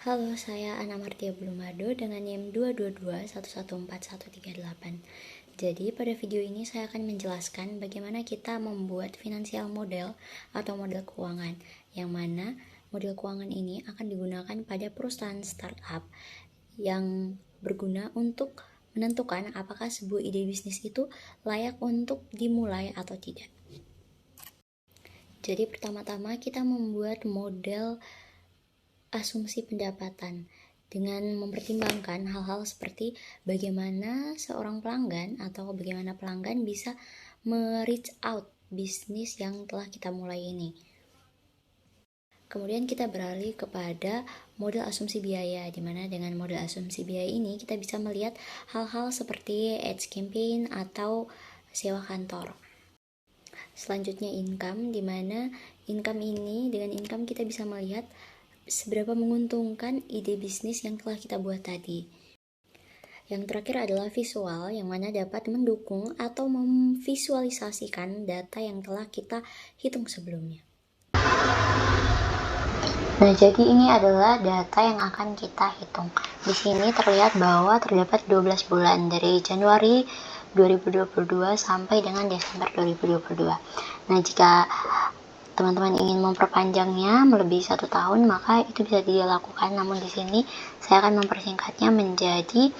Halo, saya Ana Martia Blumado dengan NIM 222114138. Jadi, pada video ini saya akan menjelaskan bagaimana kita membuat financial model atau model keuangan, yang mana model keuangan ini akan digunakan pada perusahaan startup yang berguna untuk menentukan apakah sebuah ide bisnis itu layak untuk dimulai atau tidak. Jadi, pertama-tama kita membuat model asumsi pendapatan dengan mempertimbangkan hal-hal seperti bagaimana seorang pelanggan atau bagaimana pelanggan bisa me-reach out bisnis yang telah kita mulai ini. Kemudian kita beralih kepada model asumsi biaya, di mana dengan model asumsi biaya ini kita bisa melihat hal-hal seperti ads campaign atau sewa kantor. Selanjutnya income, di mana income ini dengan income kita bisa melihat seberapa menguntungkan ide bisnis yang telah kita buat tadi. Yang terakhir adalah visual, yang mana dapat mendukung atau memvisualisasikan data yang telah kita hitung sebelumnya. Nah, jadi ini adalah data yang akan kita hitung. Di sini terlihat bahwa terdapat 12 bulan dari Januari 2022 sampai dengan Desember 2022. Nah, jika teman-teman ingin memperpanjangnya melebihi 1 tahun, maka itu bisa dilakukan. Namun di sini saya akan mempersingkatnya menjadi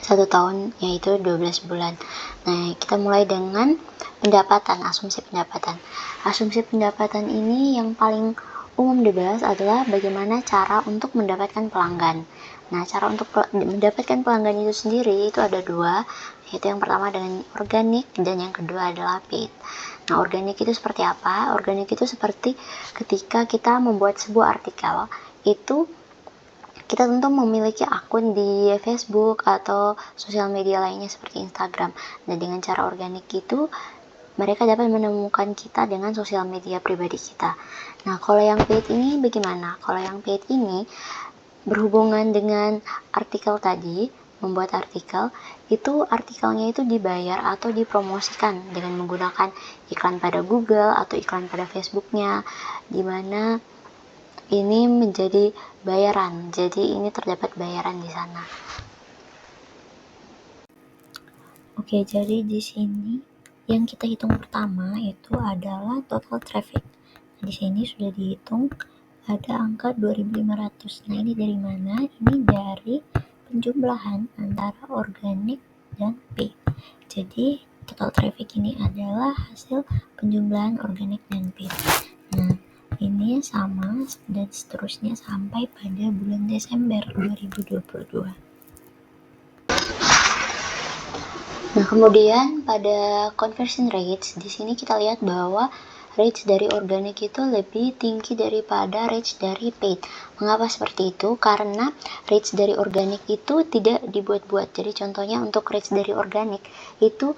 1 tahun, yaitu 12 bulan. Nah, kita mulai dengan pendapatan, asumsi pendapatan. Asumsi pendapatan ini yang paling umum dibahas adalah bagaimana cara untuk mendapatkan pelanggan. Nah, cara untuk mendapatkan pelanggan itu sendiri itu ada dua, yaitu yang pertama dengan organik dan yang kedua adalah paid. Nah, organik itu seperti apa? Organik itu seperti ketika kita membuat sebuah artikel, itu kita tentu memiliki akun di Facebook atau sosial media lainnya seperti Instagram. Nah, dengan cara organik itu mereka dapat menemukan kita dengan sosial media pribadi kita. Nah, kalau yang paid ini bagaimana? Kalau yang paid ini berhubungan dengan artikel tadi, membuat artikel, itu artikelnya itu dibayar atau dipromosikan dengan menggunakan iklan pada Google atau iklan pada Facebooknya, di mana ini menjadi bayaran. Jadi ini terdapat bayaran di sana. Oke, jadi di sini yang kita hitung pertama itu adalah total traffic. Nah, di sini sudah dihitung ada angka 2500. Nah, ini dari mana? Ini dari penjumlahan antara organik dan paid. Jadi total traffic ini adalah hasil penjumlahan organik dan paid. Nah, ini sama dan seterusnya sampai pada bulan Desember 2022. Nah, kemudian pada conversion rates di sini kita lihat bahwa rates dari organik itu lebih tinggi daripada rates dari paid. Mengapa seperti itu? Karena rates dari organik itu tidak dibuat-buat. Jadi contohnya untuk rates dari organik itu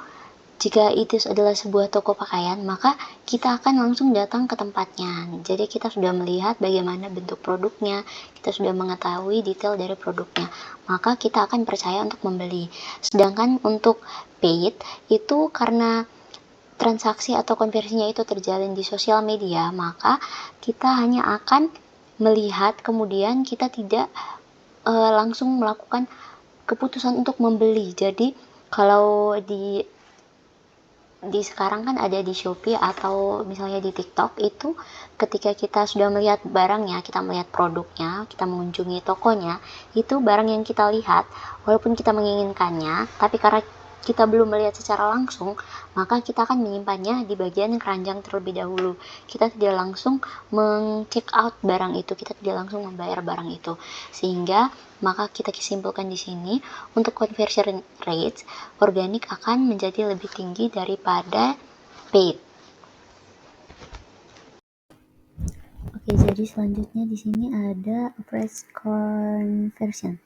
jika itu adalah sebuah toko pakaian, maka kita akan langsung datang ke tempatnya. Jadi kita sudah melihat bagaimana bentuk produknya, kita sudah mengetahui detail dari produknya, maka kita akan percaya untuk membeli. Sedangkan untuk paid itu karena transaksi atau konversinya itu terjalin di sosial media, maka kita hanya akan melihat, kemudian kita tidak langsung melakukan keputusan untuk membeli. Jadi kalau di sekarang kan ada di Shopee atau misalnya di TikTok, itu ketika kita sudah melihat barangnya, kita melihat produknya, kita mengunjungi tokonya, itu barang yang kita lihat walaupun kita menginginkannya, tapi karena kita belum melihat secara langsung, maka kita akan menyimpannya di bagian keranjang terlebih dahulu. Kita tidak langsung check out barang itu, kita tidak langsung membayar barang itu. Sehingga maka kita simpulkan di sini untuk conversion rates organik akan menjadi lebih tinggi daripada paid. Oke, jadi selanjutnya di sini ada average conversion.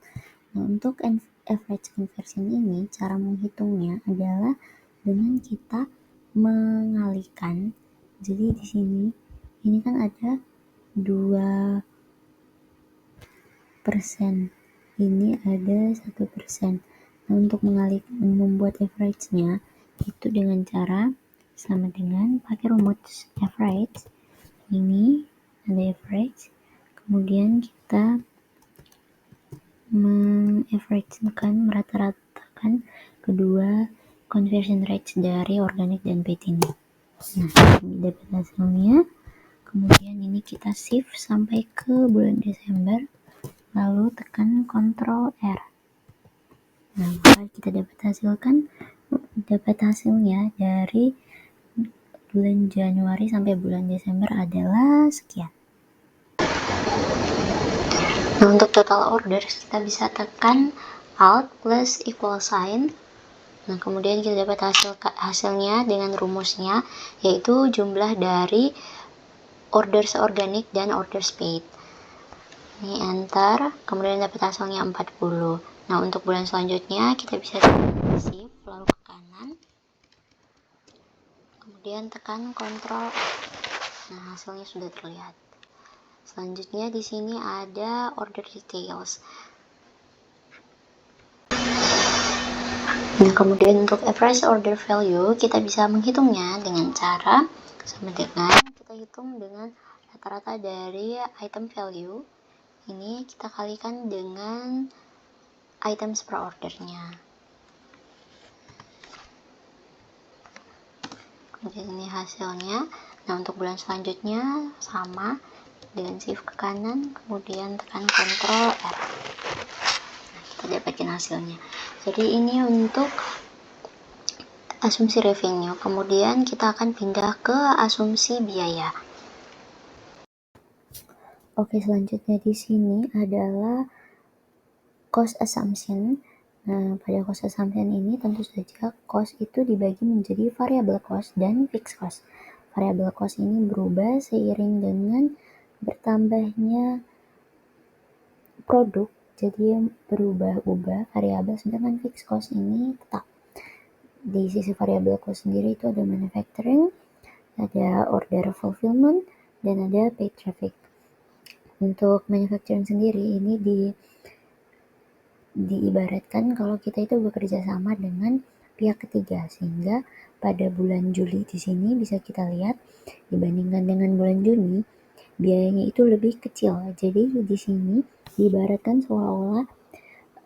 Nah, untuk average conversion ini cara menghitungnya adalah dengan kita mengalihkan. Jadi di sini ini kan ada 2%, ini ada 1%. Nah, untuk membuat average-nya itu dengan cara sama dengan pakai rumus average. Ini ada average, kemudian kita mengaveragekan, merata-ratakan kedua conversion rates dari organik dan paid ini. Nah, ini dapat hasilnya. Kemudian ini kita shift sampai ke bulan Desember, lalu tekan Ctrl R. Nah, maka kita dapat hasilnya dari bulan Januari sampai bulan Desember adalah sekian. Nah, untuk total orders kita bisa tekan Alt plus equal sign. Nah, kemudian kita dapat hasilnya dengan rumusnya, yaitu jumlah dari orders organik dan orders paid. Ini enter, kemudian dapat hasilnya 40. Nah, untuk bulan selanjutnya kita bisa shift lalu ke kanan, kemudian tekan Ctrl. Nah, hasilnya sudah terlihat. Selanjutnya di sini ada order details. Nah, kemudian untuk average order value kita bisa menghitungnya dengan cara sama dengan kita hitung dengan rata-rata dari item value. Ini kita kalikan dengan items per ordernya. Kemudian ini hasilnya. Nah, untuk bulan selanjutnya sama dengan shift ke kanan, kemudian tekan Ctrl R. Nah, kita dapatin hasilnya. Jadi ini untuk asumsi revenue. Kemudian kita akan pindah ke asumsi biaya. Oke, selanjutnya di sini adalah cost assumption. Nah, pada cost assumption ini tentu saja cost itu dibagi menjadi variable cost dan fixed cost. Variable cost ini berubah seiring dengan bertambahnya produk, jadi berubah-ubah variabel, sedangkan fixed cost ini tetap. Di sisi variable cost sendiri itu ada manufacturing, ada order fulfillment, dan ada paid traffic. Untuk manufacturing sendiri ini diibaratkan kalau kita itu bekerja sama dengan pihak ketiga, sehingga pada bulan Juli di sini bisa kita lihat dibandingkan dengan bulan Juni biayanya itu lebih kecil. Jadi di sini diibaratkan seolah-olah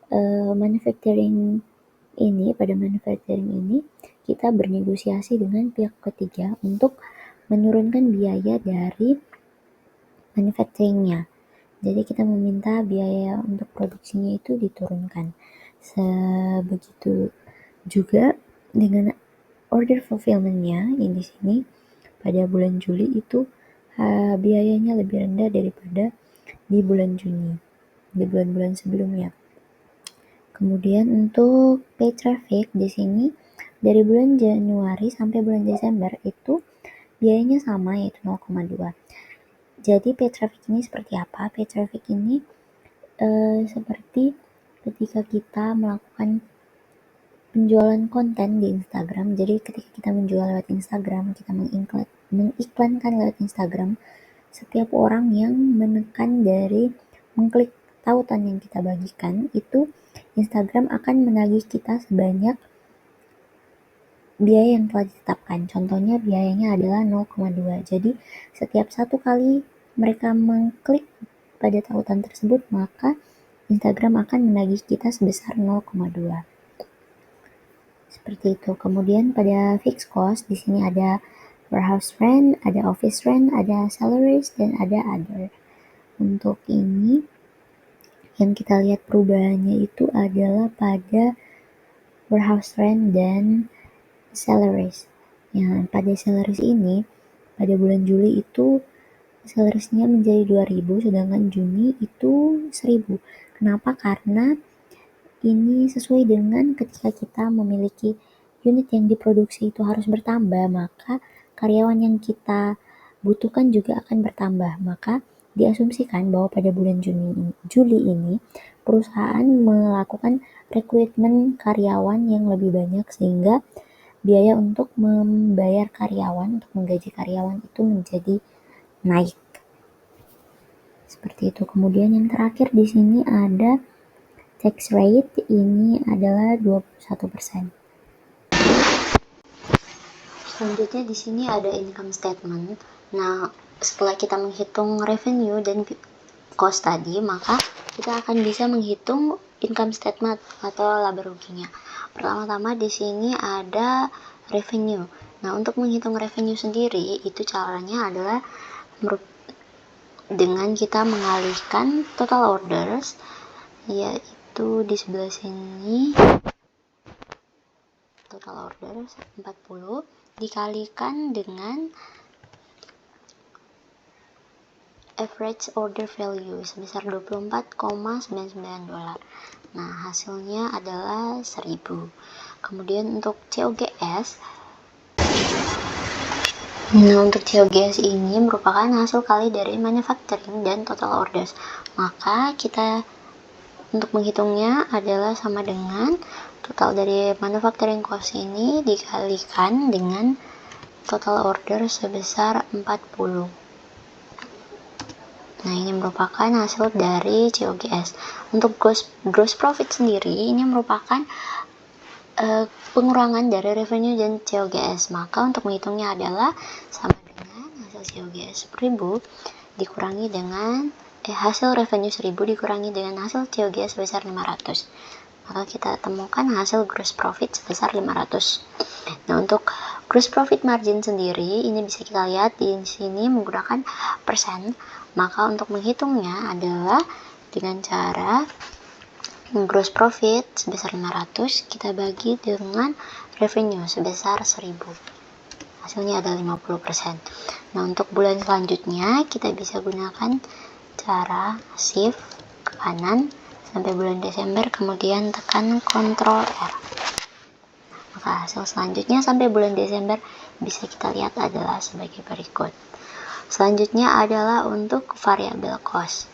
pada manufacturing ini kita bernegosiasi dengan pihak ketiga untuk menurunkan biaya dari manufacturingnya. Jadi kita meminta biaya untuk produksinya itu diturunkan. Sebegitu juga dengan order fulfillment-nya yang di sini pada bulan Juli itu biayanya lebih rendah daripada di bulan Juni, di bulan-bulan sebelumnya. Kemudian untuk paid traffic di sini dari bulan Januari sampai bulan Desember itu biayanya sama, yaitu 0,2. Jadi paid traffic ini seperti apa? Paid traffic ini seperti ketika kita melakukan penjualan konten di Instagram. Jadi ketika kita menjual lewat Instagram, kita mengiklankan lewat Instagram, setiap orang yang mengklik tautan yang kita bagikan, itu Instagram akan menagih kita sebanyak biaya yang telah ditetapkan. Contohnya biayanya adalah 0,2. Jadi setiap satu kali mereka mengklik pada tautan tersebut, maka Instagram akan menagih kita sebesar 0,2. Seperti itu. Kemudian pada fixed cost di sini ada warehouse rent, ada office rent, ada salaries, dan ada other. Untuk ini yang kita lihat perubahannya itu adalah pada warehouse rent dan salaries. Ya, pada salaries ini pada bulan Juli itu salariesnya menjadi 2.000, sedangkan Juni itu 1.000. Kenapa? Karena ini sesuai dengan ketika kita memiliki unit yang diproduksi itu harus bertambah, maka karyawan yang kita butuhkan juga akan bertambah. Maka diasumsikan bahwa pada bulan Juli ini perusahaan melakukan rekrutmen karyawan yang lebih banyak, sehingga biaya untuk membayar karyawan, untuk menggaji karyawan itu menjadi naik. Seperti itu. Kemudian yang terakhir di sini ada tax rate, ini adalah 21%. Selanjutnya di sini ada income statement. Nah, setelah kita menghitung revenue dan cost tadi, maka kita akan bisa menghitung income statement atau laba ruginya. Pertama-tama di sini ada revenue. Nah, untuk menghitung revenue sendiri itu caranya adalah dengan kita mengalihkan total orders, yaitu di sebelah sini total orders 40 dikalikan dengan average order value sebesar $24,99. Nah, hasilnya adalah 1000. Kemudian untuk COGS, ini merupakan hasil kali dari manufacturing dan total orders. Maka kita untuk menghitungnya adalah sama dengan total dari manufacturing cost ini dikalikan dengan total order sebesar 40. Nah, ini merupakan hasil dari COGS. Untuk gross profit sendiri ini merupakan pengurangan dari revenue dan COGS. Maka untuk menghitungnya adalah sama dengan hasil COGS 1000 dikurangi dengan hasil revenue 1000 dikurangi dengan hasil COGS sebesar 500. Maka kita temukan hasil gross profit sebesar 500. Nah, untuk gross profit margin sendiri ini bisa kita lihat di sini menggunakan persen. Maka untuk menghitungnya adalah dengan cara gross profit sebesar 500 kita bagi dengan revenue sebesar 1000. Hasilnya adalah 50%. Nah, untuk bulan selanjutnya kita bisa gunakan cara shift ke kanan sampai bulan Desember, kemudian tekan Ctrl R. Maka hasil selanjutnya sampai bulan Desember bisa kita lihat adalah sebagai berikut. Selanjutnya adalah untuk variable cost.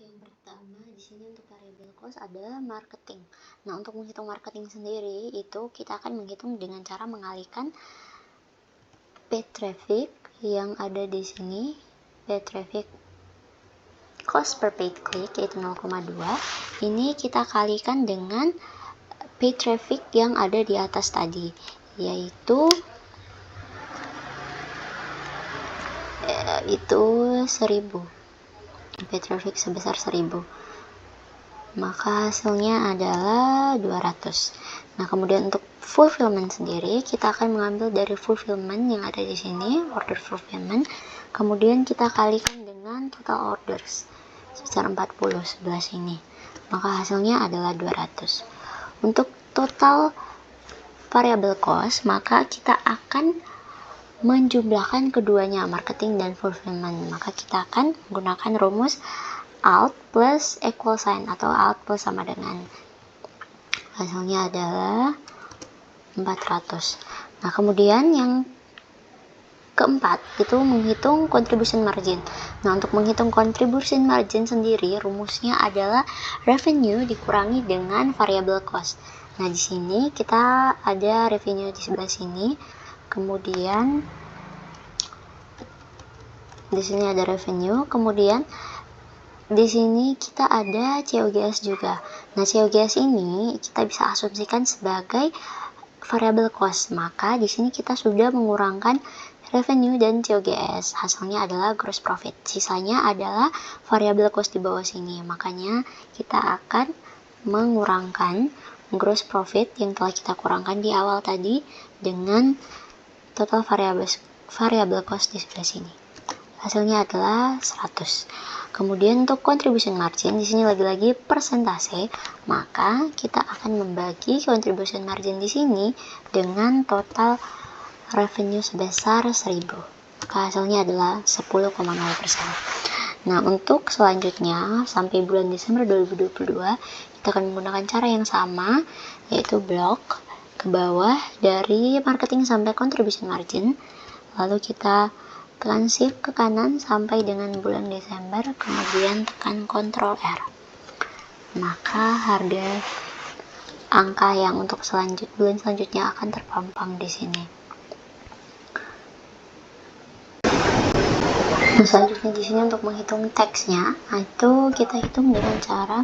Yang pertama di sini untuk variable cost adalah marketing. Nah, untuk menghitung marketing sendiri itu kita akan menghitung dengan cara mengalihkan paid traffic yang ada di sini, paid traffic cost per paid click yaitu 0,2. Ini kita kalikan dengan paid traffic yang ada di atas tadi, yaitu 1000. Paid traffic sebesar 1000. Maka hasilnya adalah 200. Nah, kemudian untuk fulfillment sendiri kita akan mengambil dari fulfillment yang ada di sini, order fulfillment, kemudian kita kalikan dengan total orders sebesar 40 sebelah sini. Maka hasilnya adalah 200. Untuk total variable cost, maka kita akan menjumlahkan keduanya, marketing dan fulfillment. Maka kita akan menggunakan rumus Alt plus equal sign atau Alt plus sama dengan. Hasilnya adalah 400. Nah, kemudian yang keempat itu menghitung contribution margin. Nah, untuk menghitung contribution margin sendiri rumusnya adalah revenue dikurangi dengan variable cost. Nah, di sini kita ada revenue di sebelah sini. Kemudian di sini ada revenue, kemudian di sini kita ada COGS juga. Nah, COGS ini kita bisa asumsikan sebagai variable cost. Maka di sini kita sudah mengurangkan revenue dan COGS. Hasilnya adalah gross profit. Sisanya adalah variable cost di bawah sini. Makanya kita akan mengurangkan gross profit yang telah kita kurangkan di awal tadi dengan total variable cost di sebelah sini. Hasilnya adalah 100. Kemudian untuk contribution margin di sini lagi-lagi persentase, maka kita akan membagi contribution margin di sini dengan total revenue sebesar 1000. Maka hasilnya adalah 10,0%. Nah, untuk selanjutnya sampai bulan Desember 2022 kita akan menggunakan cara yang sama, yaitu blok ke bawah dari marketing sampai contribution margin, lalu kita tekan shift ke kanan sampai dengan bulan Desember, kemudian tekan Ctrl R. Maka harga angka yang untuk bulan selanjutnya akan terpampang di sini. Nah, selanjutnya di sini untuk menghitung teksnya, itu kita hitung dengan cara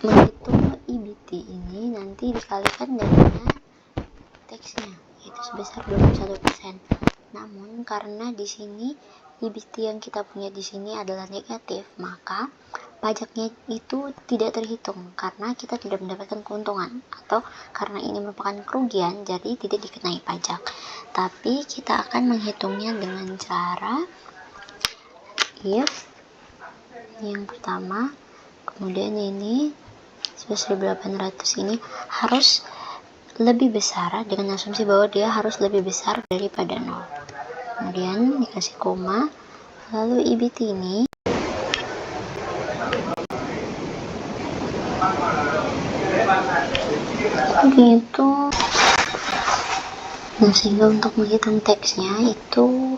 menghitung EBT ini nanti dikalikan dengan teksnya, yaitu sebesar 21%. Namun karena di sini EBT yang kita punya di sini adalah negatif, maka pajaknya itu tidak terhitung karena kita tidak mendapatkan keuntungan, atau karena ini merupakan kerugian jadi tidak dikenai pajak. Tapi kita akan menghitungnya dengan cara if yang pertama, kemudian ini 11.800 ini harus lebih besar dengan asumsi bahwa dia harus lebih besar daripada 0. Kemudian dikasih koma, lalu EBT ini gitu. Nah, sehingga untuk menghitung teksnya itu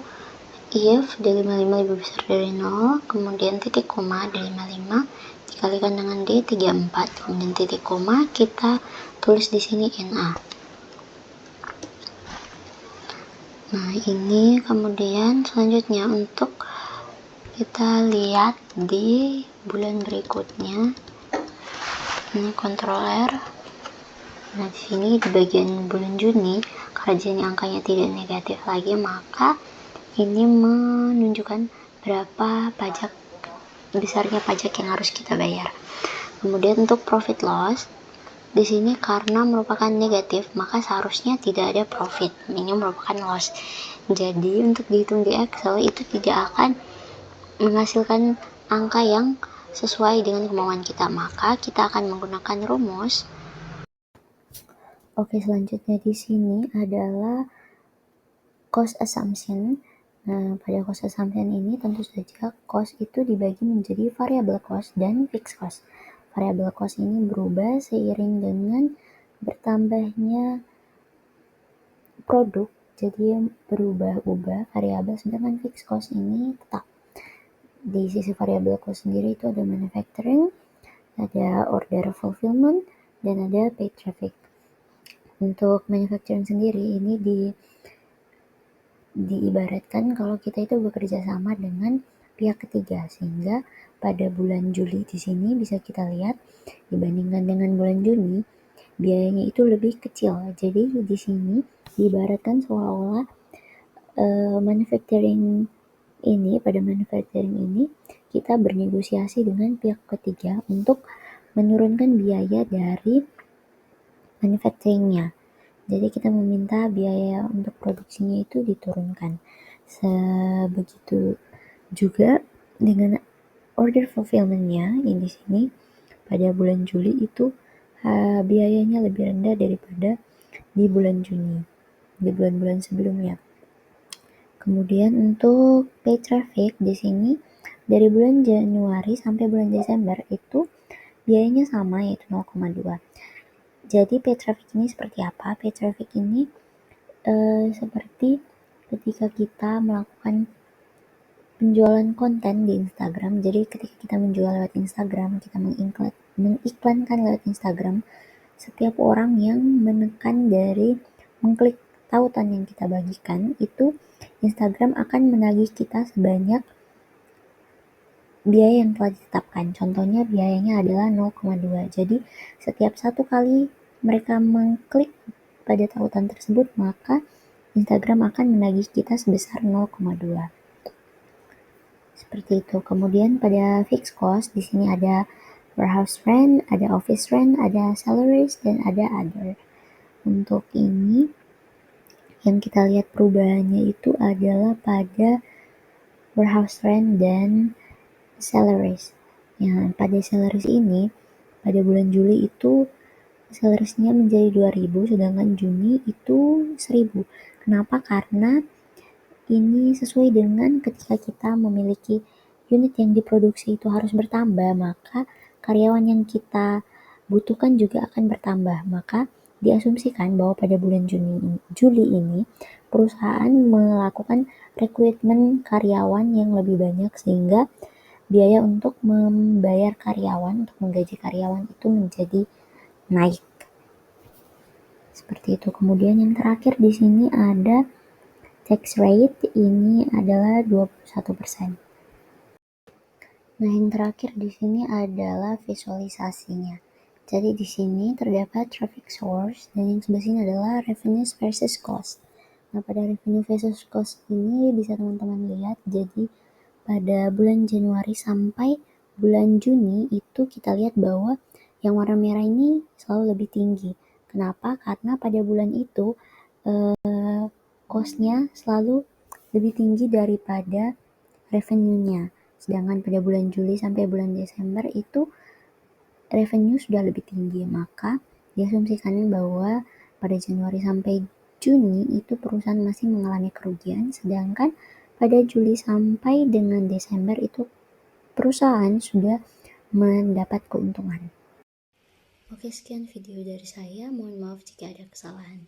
if D55 lebih besar dari 0, kemudian titik koma D55 dikalikan dengan D34, kemudian titik koma kita tulis di sini NA. Nah, ini kemudian selanjutnya untuk kita lihat di bulan berikutnya. Ini controller. Nah, di sini di bagian bulan Juni, karena di sini angkanya tidak negatif lagi, maka ini menunjukkan berapa besarnya pajak yang harus kita bayar. Kemudian untuk profit loss, di sini karena merupakan negatif, maka seharusnya tidak ada profit, ini merupakan loss. Jadi untuk dihitung di Excel itu tidak akan menghasilkan angka yang sesuai dengan kemauan kita, maka kita akan menggunakan rumus. Oke, selanjutnya di sini adalah cost assumption. Nah, pada cost assumption ini tentu saja cost itu dibagi menjadi variable cost dan fixed cost. Variable cost ini berubah seiring dengan bertambahnya produk, jadi berubah-ubah variabel, sedangkan fixed cost ini tetap. Di sisi variable cost sendiri itu ada manufacturing, ada order fulfillment, dan ada paid traffic. Untuk manufacturing sendiri ini diibaratkan kalau kita itu bekerja sama dengan pihak ketiga, sehingga pada bulan Juli di sini bisa kita lihat dibandingkan dengan bulan Juni biayanya itu lebih kecil. Jadi di sini diibaratkan seolah-olah pada manufacturing ini kita bernegosiasi dengan pihak ketiga untuk menurunkan biaya dari manufacturingnya. Jadi kita meminta biaya untuk produksinya itu diturunkan. Sebegitu juga dengan order fulfillment-nya yang di sini pada bulan Juli itu biayanya lebih rendah daripada di bulan Juni, di bulan-bulan sebelumnya. Kemudian untuk paid traffic di sini dari bulan Januari sampai bulan Desember itu biayanya sama, yaitu 0,2. Jadi paid traffic ini seperti apa? Paid traffic ini seperti ketika kita melakukan penjualan konten di Instagram. Jadi ketika kita menjual lewat Instagram, kita mengiklankan lewat Instagram, setiap orang yang mengklik tautan yang kita bagikan, itu Instagram akan menagih kita sebanyak biaya yang telah ditetapkan. Contohnya biayanya adalah 0,2. Jadi setiap satu kali mereka mengklik pada tautan tersebut, maka Instagram akan menagih kita sebesar 0,2. Seperti itu. Kemudian pada fixed cost di sini ada warehouse rent, ada office rent, ada salaries, dan ada other. Untuk ini yang kita lihat perubahannya itu adalah pada warehouse rent dan salaries. Ya, pada salaries ini pada bulan Juli itu salariesnya menjadi 2.000, sedangkan Juni itu 1.000. Kenapa? Karena ini sesuai dengan ketika kita memiliki unit yang diproduksi itu harus bertambah, maka karyawan yang kita butuhkan juga akan bertambah. Maka diasumsikan bahwa pada bulan Juli ini perusahaan melakukan rekrutmen karyawan yang lebih banyak, sehingga biaya untuk membayar karyawan, untuk menggaji karyawan itu menjadi naik. Seperti itu. Kemudian yang terakhir di sini ada tax rate, ini adalah 21%. Nah, yang terakhir di sini adalah visualisasinya. Jadi di sini terdapat traffic source, dan yang sebelah sini adalah revenues versus cost. Nah, pada revenue versus cost ini bisa teman-teman lihat, jadi pada bulan Januari sampai bulan Juni itu kita lihat bahwa yang warna merah ini selalu lebih tinggi. Kenapa? Karena pada bulan itu cost-nya selalu lebih tinggi daripada revenue-nya. Sedangkan pada bulan Juli sampai bulan Desember itu revenue sudah lebih tinggi, maka diasumsikan bahwa pada Januari sampai Juni itu perusahaan masih mengalami kerugian, sedangkan pada Juli sampai dengan Desember itu perusahaan sudah mendapat keuntungan. Oke, sekian video dari saya. Mohon maaf jika ada kesalahan.